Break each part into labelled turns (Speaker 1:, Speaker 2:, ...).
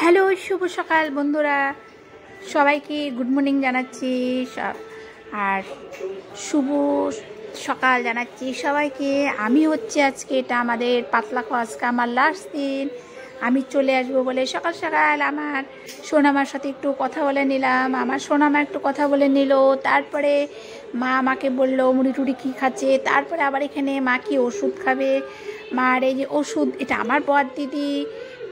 Speaker 1: Hello, শুভ সকাল বন্ধুরা, সবাইকে গুড মর্নিং জানাচ্ছি আর শুভ সকাল জানাচ্ছি সবাইকে। আমি হচ্ছে আজকে এটা আমাদের পাতলা খাওয়া, আজকে আমার লাস্ট দিন। আমি চলে আসবো বলে সকাল সকাল আমার সোনামার সাথে একটু কথা বলে নিলাম। আমার সোনামা একটু কথা বলে নিল, তারপরে মা আমাকে বললো মুড়ি টুড়ি কী খাচ্ছে, তারপরে আবার এখানে মা কি ওষুধ খাবে। মার এই যে ওষুধ, এটা আমার বর দিদি,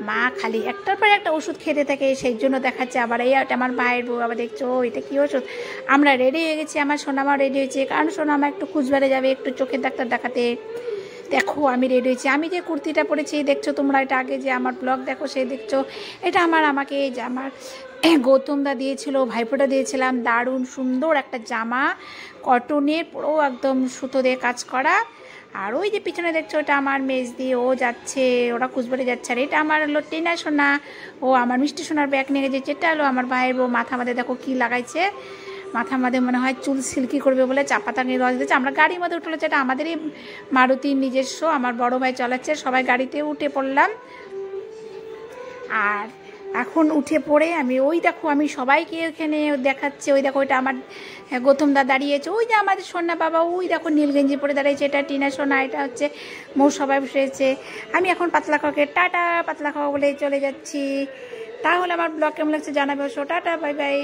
Speaker 1: মা খালি একটার পর একটা ওষুধ খেতে থাকে, সেই জন্য দেখাচ্ছে। আবার এই আমার ভাইয়ের বউ আবার দেখছো এটা কী ওষুধ। আমরা রেডি হয়ে গেছি, আমার সোনামা রেডি হয়েছে, কারণ সোনামা একটু কুচবিহারে যাবে একটু চোখের ডাক্তার দেখাতে। দেখো আমি রেডি হয়েছি, আমি যে কুর্তিটা পরেছি দেখছো তোমরা, এটা আগে যে আমার ব্লগ দেখো সে দেখছো, এটা আমাকে যে আমার গৌতমদা দিয়েছিল, ভাইফোঁটা দিয়েছিলাম। দারুণ সুন্দর একটা জামা, কটনের, পুরো একদম সুতো দিয়ে কাজ করা। আর ওই যে পিছনে দেখছো ওটা আমার মেজদি, ও যাচ্ছে, ওরা কুচবিহারে যাচ্ছে। আর এটা আমার হলো টিনা সোনা, ও আমার মিষ্টি সোনার ব্যাগ নিয়ে গেছে। যেটা হলো আমার ভাইয়ের বউ মাথা মাঝে দেখো কি লাগাইছে, মাথা মাঝে মনে হয় চুল সিল্কি করবে বলে চা পাতা নিয়ে রস দিচ্ছে। আমরা গাড়ির মধ্যে উঠলো, যেটা আমাদেরই মারুতির নিজস্ব, আমার বড় ভাই চালাচ্ছে, সবাই গাড়িতে উঠে পড়লাম। আর এখন উঠে পড়ে আমি ওই দেখো আমি সবাইকে ওখানে দেখাচ্ছে, ওই দেখো ওইটা আমার গৌতমদা দাঁড়িয়েছে, ওই যে আমাদের সোনা বাবা, ওই দেখো নীল গেঞ্জি পরে দাঁড়িয়েছে, এটা টিনা সোনা, এটা হচ্ছে মৌ, সবাই বসেছে। আমি এখন পাতলা খাওয়াকে টাটা পাতলা খাওয়া বলে চলে যাচ্ছি। তাহলে আমার ব্লগ কেমন লাগছে জানাবে, টাটা, বাই বাই।